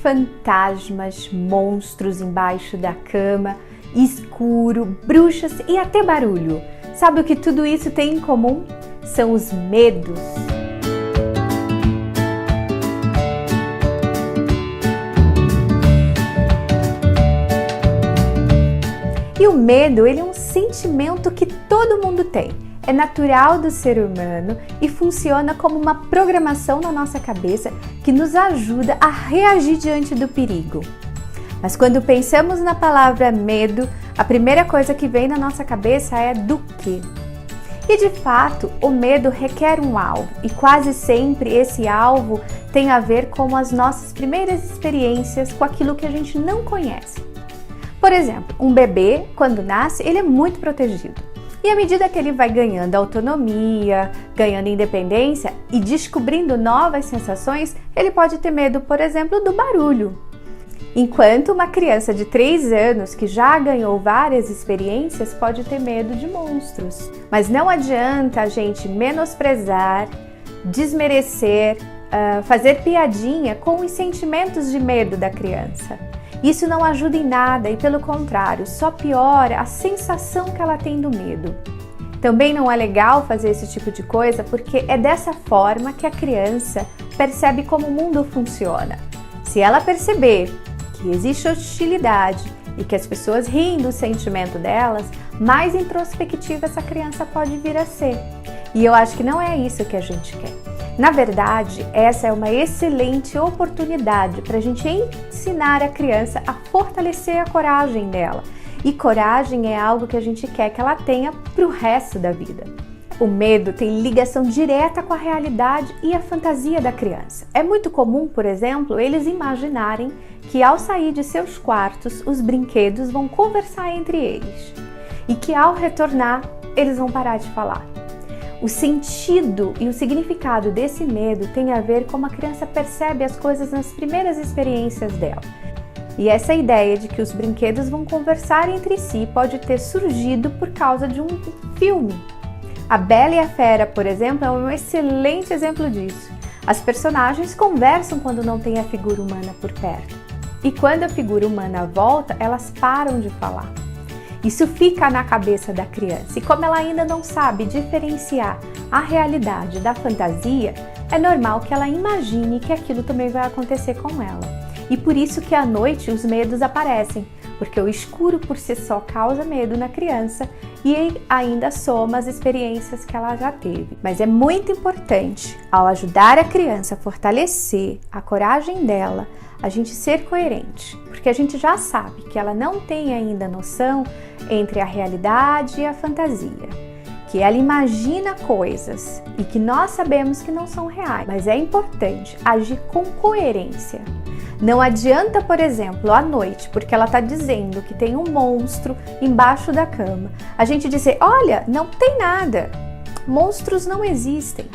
fantasmas, monstros embaixo da cama, escuro, bruxas e até barulho. Sabe o que tudo isso tem em comum? São os medos. E o medo, ele é um sentimento que todo mundo tem. É natural do ser humano e funciona como uma programação na nossa cabeça que nos ajuda a reagir diante do perigo. Mas quando pensamos na palavra medo, a primeira coisa que vem na nossa cabeça é do quê? E de fato, o medo requer um alvo e quase sempre esse alvo tem a ver com as nossas primeiras experiências com aquilo que a gente não conhece. Por exemplo, um bebê, quando nasce, ele é muito protegido. E à medida que ele vai ganhando autonomia, ganhando independência e descobrindo novas sensações, ele pode ter medo, por exemplo, do barulho. Enquanto uma criança de 3 anos que já ganhou várias experiências pode ter medo de monstros. Mas não adianta a gente menosprezar, desmerecer, fazer piadinha com os sentimentos de medo da criança. Isso não ajuda em nada e, pelo contrário, só piora a sensação que ela tem do medo. Também não é legal fazer esse tipo de coisa porque é dessa forma que a criança percebe como o mundo funciona. Se ela perceber que existe hostilidade e que as pessoas riem do sentimento delas, mais introspectiva essa criança pode vir a ser. E eu acho que não é isso que a gente quer. Na verdade, essa é uma excelente oportunidade para a gente ensinar a criança a fortalecer a coragem dela. E coragem é algo que a gente quer que ela tenha para o resto da vida. O medo tem ligação direta com a realidade e a fantasia da criança. É muito comum, por exemplo, eles imaginarem que ao sair de seus quartos, os brinquedos vão conversar entre eles e que ao retornar, eles vão parar de falar. O sentido e o significado desse medo tem a ver com como a criança percebe as coisas nas primeiras experiências dela. E essa ideia de que os brinquedos vão conversar entre si pode ter surgido por causa de um filme. A Bela e a Fera, por exemplo, é um excelente exemplo disso. As personagens conversam quando não tem a figura humana por perto. E quando a figura humana volta, elas param de falar. Isso fica na cabeça da criança e como ela ainda não sabe diferenciar a realidade da fantasia, é normal que ela imagine que aquilo também vai acontecer com ela. E por isso que à noite os medos aparecem, porque o escuro por si só causa medo na criança e ainda soma as experiências que ela já teve. Mas é muito importante, ao ajudar a criança a fortalecer a coragem dela, a gente ser coerente, porque a gente já sabe que ela não tem ainda noção entre a realidade e a fantasia, que ela imagina coisas e que nós sabemos que não são reais, mas é importante agir com coerência. Não adianta, por exemplo, à noite, porque ela está dizendo que tem um monstro embaixo da cama, a gente dizer, olha, não tem nada, monstros não existem.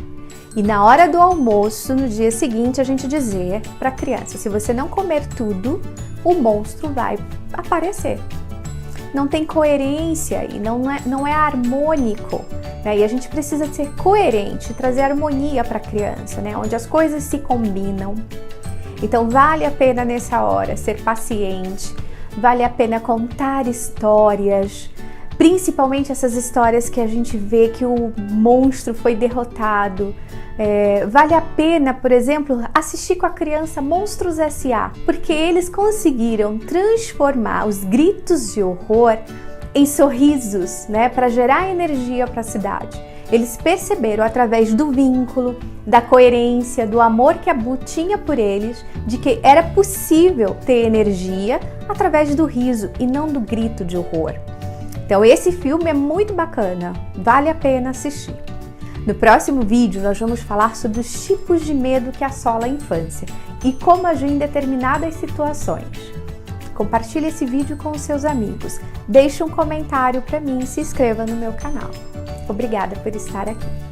E na hora do almoço, no dia seguinte, a gente dizer para a criança, se você não comer tudo, o monstro vai aparecer. Não tem coerência e não é harmônico, né? E a gente precisa ser coerente, trazer harmonia para a criança, né? Onde as coisas se combinam. Então vale a pena nessa hora ser paciente, vale a pena contar histórias, principalmente essas histórias que a gente vê que o monstro foi derrotado. Vale a pena, por exemplo, assistir com a criança Monstros S.A., porque eles conseguiram transformar os gritos de horror em sorrisos, né, para gerar energia para a cidade. Eles perceberam através do vínculo, da coerência, do amor que a Bu tinha por eles, de que era possível ter energia através do riso e não do grito de horror. Então esse filme é muito bacana, vale a pena assistir. No próximo vídeo nós vamos falar sobre os tipos de medo que assola a infância e como agir em determinadas situações. Compartilhe esse vídeo com os seus amigos, deixe um comentário para mim e se inscreva no meu canal. Obrigada por estar aqui.